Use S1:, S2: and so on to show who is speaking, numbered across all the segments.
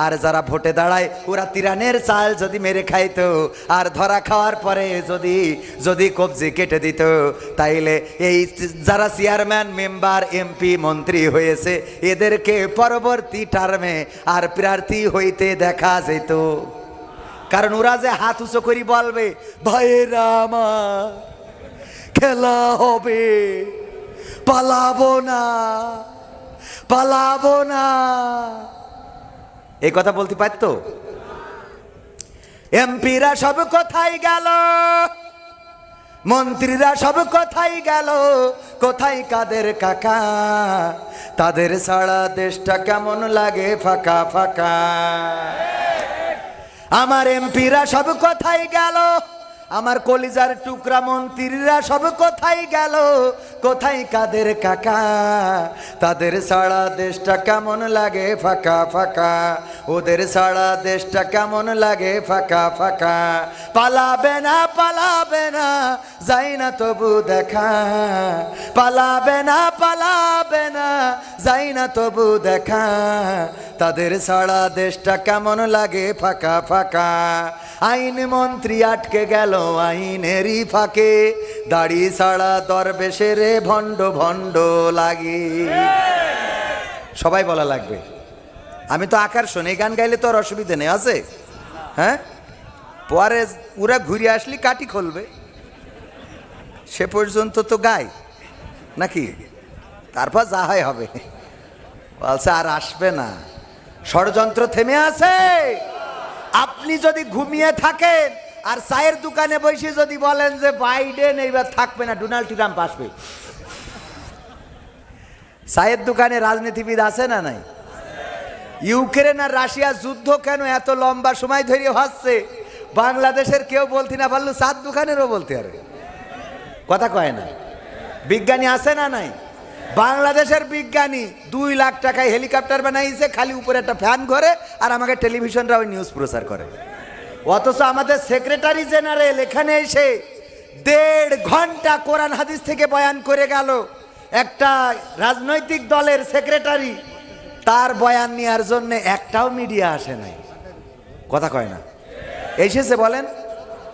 S1: আর যারা ভোটে দাঁড়ায় ওরা তিরানের চাল যদি মেরে খাইতো আর ধরা খাওয়ার পরে যদি যদি কবজি কেটে দিত, তাইলে এই যারা চেয়ারম্যান মেম্বার এমপি মন্ত্রী হয়েছে এদেরকে পরবর্তী টার্মে আর প্রার্থী হইতে দেখা যেত। কারণ ওরা যে হাত উঁচু করি বলবে, ভাইয়েরা আমার খেলা হবে, পালাবো না পালাবো না, এই কথা বলতে পারতো? এমপিরা সব কোথায় গেল, মন্ত্রীরা সব কোথায় গেল, কোথায় কাদের কাকা, তাদের ছাড়া দেশটা কেমন লাগে ফাঁকা ফাঁকা। আমার এমপিরা সব কোথায় গেল, আমার কলিজার টুকরা মন্ত্রীরা সব কোথায় গেল, কোথায় কাদের কাকা, তাদের ছাড়া দেশটা কেমন লাগে ফাঁকা ফাঁকা, ওদের ছাড়া দেশটা কেমন লাগে ফাঁকা ফাঁকা। পালাবে না যাই না তবু দেখা, পালাবে না যাই না তবু দেখা, তাদের ছাড়া দেশটা কেমন লাগে ফাঁকা ফাঁকা। আইন মন্ত্রী আটকে গেল আইনেরই ফাঁকে, দাড়ি ছাড়া দরবেশের ভণ্ড ভণ্ড লাগে। সবাই বলা লাগবে, আমি তো আকার শুনে গান গাইলে তো আর অসুবিধা নেই আছে। হ্যাঁ, পরে ওরা ঘুরে আসলি কাটি খুলবে, সে পর্যন্ত তো গাই নাকি, তারপর যা হয় হবে। বলছে আর আসবে না, ষড়যন্ত্র থেমে আছে। আপনি যদি ঘুমিয়ে থাকেন আর চায়ের দোকানে বসে যদি বলেন যে বাইডেন এইবার থাকবে না, ডোনাল্ড ট্রাম্প আসবে, চায়ের দোকানে রাজনীতিবিদ আছে না নাই? ইউক্রেন আর রাশিয়া যুদ্ধ কেন এত লম্বা সময় ধরে হচ্ছে, বাংলাদেশের কেউ বলতে না পারলো চার দোকানেরও বলতে পারে, কথা কয় না। বিজ্ঞানী আছে না নাই? বাংলাদেশের বিজ্ঞানী 2 লাখ টাকায় হেলিকপ্টার বানাইছে, খালি উপরে একটা ফ্যান ঘরে আর আমাকে টেলিভিশনরা ওই নিউজ প্রচার করে। অথচ আমাদের সেক্রেটারি জেনারেল এখানে এসে 1.5 ঘন্টা কোরআন হাদিস থেকে বয়ান করে গেল। একটা রাজনৈতিক দলের সেক্রেটারি, তার বয়ান নেওয়ার জন্য একটাও মিডিয়া আসে নাই, কথা কয় না। এসেছে বলেন,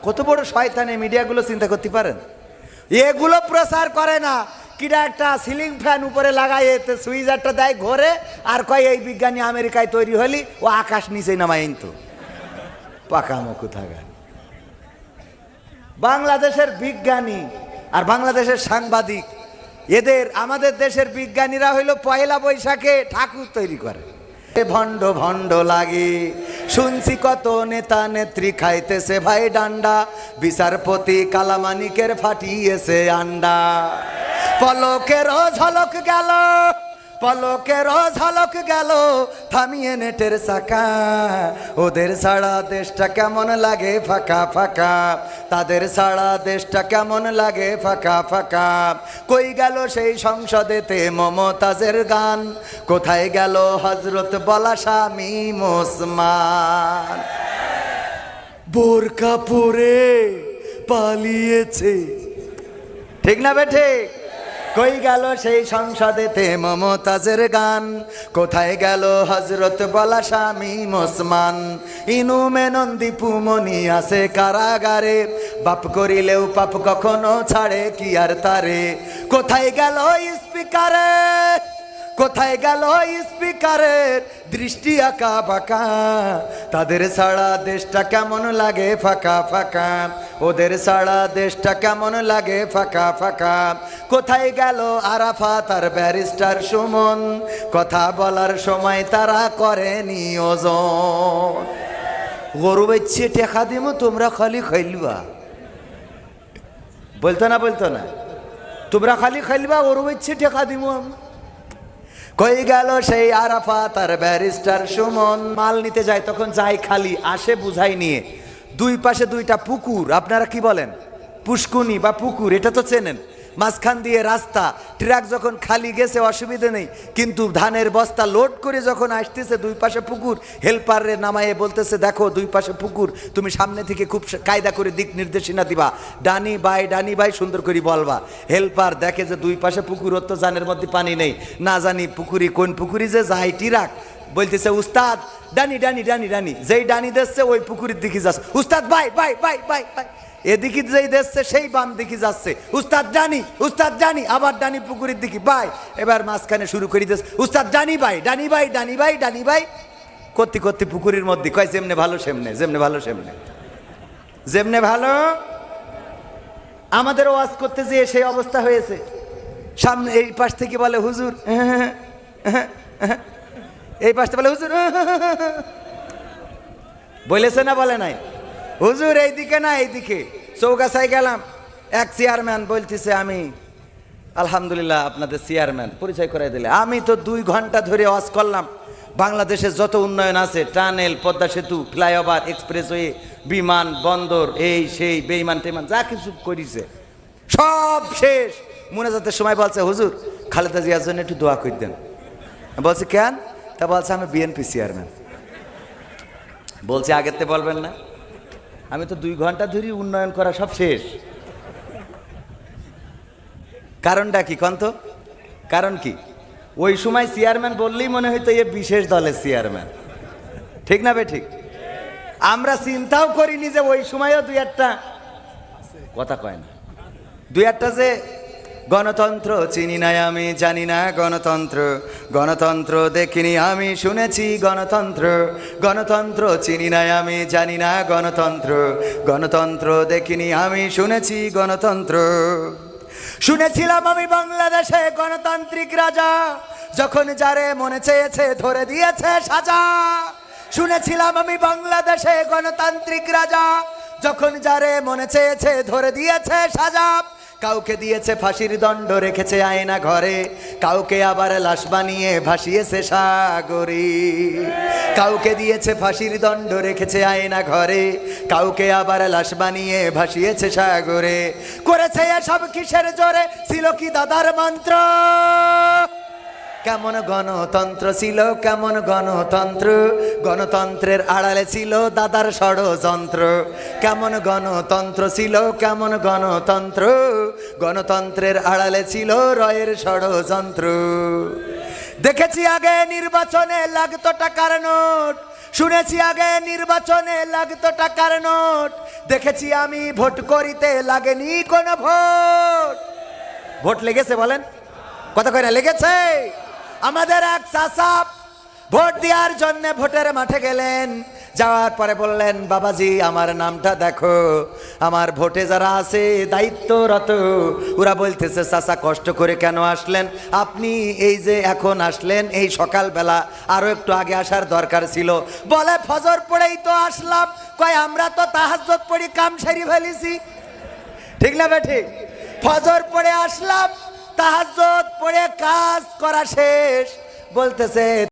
S1: কত বড় শয়তান এই মিডিয়াগুলো, চিন্তা করতে পারেন? এগুলো প্রচার করে না, কিরা একটা সিলিং ফ্যান উপরে লাগাই এতে সুইজারটা দেয় ঘরে আর কয় এই বিজ্ঞানী আমেরিকায় তৈরি হলি, ও আকাশ নিচে নামাই তো পাকামো কোথাকার। বাংলাদেশের বিজ্ঞানী আর বাংলাদেশের সাংবাদিক, এদের আমাদের দেশের বিজ্ঞানীরা হইল পয়লা বৈশাখে ঠাকুর তৈরি করে। ভণ্ড ভণ্ড লাগে, শুনছি কত নেতা নেত্রী খাইতেছে ভাই ডান্ডা, বিচারপতি কালামানিকের ফাটিয়েছে আন্ডা। পলকেরও ঝলক গেল, পলকেরও ঝলক গেল, থামিয়ে নেটের চাকা, ওদের ছাড়া দেশটা কেমন লাগে ফাঁকা ফাঁকা, তাদের ছাড়া দেশটা কেমন লাগে ফাঁকা ফাঁকা। কই গেল সেই সংসদেতে মমতাজের গান, কোথায় গেল হজরত বলা স্বামী ওসমান, বোরকা পরে পালিয়েছে, ঠিক না বেঠে? কই গেল সেই সংসদেতে মমতাজের গান, কোথায় গেল হজরত বলা স্বামী ওসমান। ইনু মেনন দীপু মনি আছে কারাগারে, বাপ করিলেও পাপ কখনো ছাড়ে কি আর তারে। কোথায় গেল স্পিকারে, কোথায় গেল স্পিকারের দৃষ্টি আঁকা বাঁকা, তাদের ছাড়া দেশটা কেমন লাগে ফাঁকা ফাঁকা, ওদের ছাড়া দেশটা কেমন লাগে ফাঁকা ফাঁকা। কোথায় গেল আরাফাত আর ব্যারিস্টার সুমন, কথা বলার সময় তারা করেনি ওজন। গরু বেচছে টেকা দিমু তোমরা খালি খাইলবা, বলতো না তোমরা খালি খাইলবা, গরু বেচছে টেকা দিমু। কই গেল সেই আরাফাত আর ব্যারিস্টার সুমন, মাল নিতে যায় তখন যায় খালি, আসে বুঝাই নিয়ে। 2 পাশে 2টা পুকুর, আপনারা কি বলেন? পুষ্কুনি বা পুকুর, এটা তো চেনেন। মাঝখান দিয়ে রাস্তা, ট্রাক যখন খালি গেছে অসুবিধা নেই, কিন্তু ধানের বস্তা লোড করে যখন আসতেছে 2 পাশে পুকুর, হেল্পারে নামায়ে বলতেছে দেখো 2 পাশে পুকুর, তুমি সামনে থেকে খুব কায়দা করে দিক নির্দেশনা দিবা, ডানি বাই সুন্দর করে বলবা। হেল্পার দেখে যে 2 পাশে পুকুর, ওর তো জানের মধ্যে পানি নেই, না জানি পুকুরি কোন পুকুরি যে যায় ট্রাক, বলতেছে উস্তাদ ডানি ডানি ডানি ডানি, যেই ডানি দেখছে ওই পুকুরের দিকে যাচ্ছে। উস্তাদ bye bye bye bye bye, এদিকে যেই দেখছে সেই বাম দিকে যাচ্ছে। উস্তাদ ডানি, আবার ডানি পুকুরের দিকে বাই। এবার মাঝখানে শুরু করে দিচ্ছে উস্তাদ ডানি বাই ডানি বাই ডানি বাই ডানি বাই, করতে করতে পুকুরের মধ্যে কয় যেমনে ভালো সেমনে, যেমনে ভালো সেমনে, যেমনে ভালো। আমাদের ওয়াজ করতে যেয়ে সেই অবস্থা হয়েছে। সামনে এই পাশ থেকে বলে হুজুর, এই পাশটা বলে হুজুর, বলেছে না বলে নাই? হুজুর এইদিকে না এইদিকে। চৌগাছায় গেলাম, এক চেয়ারম্যান বলতেছে আমি আলহামদুলিল্লাহ আপনাদের চেয়ারম্যান, পরিচয় করাই দিলে। আমি তো 2 ঘন্টা ধরে ওয়াজ করলাম বাংলাদেশের যত উন্নয়ন আছে, টানেল, পদ্মা সেতু, ফ্লাইওভার, এক্সপ্রেসওয়ে, বিমান বন্দর, এই সেই বেইমান টেমান যা কিছু করেছে সব শেষ। মোনাজাতের সময় বলছে হুজুর খালেদা জিয়ার জন্য একটু দোয়া করে দেন। বলছে কেন? তা বলছে আমি বিএনপি চেয়ারম্যান। বলছে আগের তে বলবেন না? আমি তো 2 ঘন্টা ধরে উন্নয়ন করা সব শেষ। কারণটা কি কন্ত? কারণ কি? ওই সময় চেয়ারম্যান বললেই মনে হইতো এ বিশেষ দলের চেয়ারম্যান, ঠিক না বে ঠিক? আমরা চিন্তাও করিনি যে ওই সময়ও 2-1টা কথা কয় না, 2-1টা যে গণতন্ত্র চিনি না আমি, জানি না গণতন্ত্র, গণতন্ত্র দেখিনি আমি, শুনেছি গণতন্ত্র, গণতন্ত্র চিনি না আমি, জানি না গণতন্ত্র, গণতন্ত্র দেখিনি আমি, শুনেছি গণতন্ত্র। শুনেছিলাম আমি বাংলাদেশে গণতান্ত্রিক রাজা, যখন যারে মনে চেয়েছে ধরে দিয়েছে সাজা। শুনেছিলাম আমি বাংলাদেশে গণতান্ত্রিক রাজা, যখন যারে মনে চেয়েছে ধরে দিয়েছে সাজা। কাউকে দিয়েছে ফাঁসির দণ্ড, রেখেছে আয়না ঘরে, কাউকে আবার লাশ বানিয়ে ভাসিয়েছে সাগরে। কাউকে দিয়েছে ফাঁসির দণ্ড, রেখেছে আয়না ঘরে, কাউকে আবার লাশ বানিয়ে ভাসিয়েছে সাগরে। করেছে এসব কিসের জোরে? ছিল কি দাদার মন্ত্র? কেমন গণতন্ত্র ছিল, কেমন গণতন্ত্র, গণতন্ত্রের আড়ালে ছিল দাদার ষড়যন্ত্র। কেমন গণতন্ত্র ছিল, কেমন গণতন্ত্র, গণতন্ত্রের আড়ালে ছিল রয়ের ষড়যন্ত্র। দেখেছি আগে নির্বাচনে লাগতো টাকার নোট, শুনেছি আগে নির্বাচনে লাগতো টাকার নোট, দেখেছি আমি ভোট করিতে লাগেনি কোনো ভোট। ভোট লেগেছে বলেন? কথা কয় না লেগেছে? আমাদের এক চাচা ভোট দেওয়ার জন্য ভোটের মাঠে গেলেন, যাওয়ার পরে বললেন বাবাজি আমার নামটা দেখো, আমার ভোটে যারা আছে দায়িত্বরত ওরা বলতেছে চাচা কষ্ট করে কেন আসলেন আপনি? এই যে এখন আসলেন, এই সকালবেলা আরো একটু আগে আসার দরকার ছিল। বলে ফজর পড়েই তো আসলাম। কয় আমরা তো তাহাজ্জুদ পড়ি কাম সেরে ফেলেছি, ঠিক না বে ঠিক? ফজর পড়ে আসলাম, তাহাজ্জুদ পড়ে কাজ করা শেষ। বলতেছে